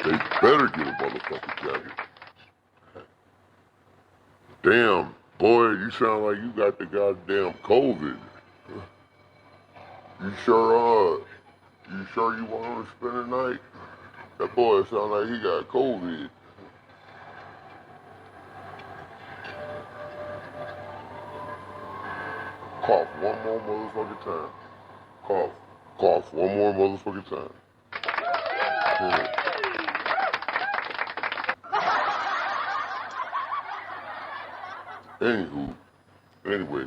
They better get a motherfucking jacket. Damn, boy, you sound like you got the goddamn COVID. You sure are. You sure you want to spend the night? That boy sound like he got COVID. Cough one more motherfucking time. Cough. Cough one more motherfucking time. Anywho, anyway,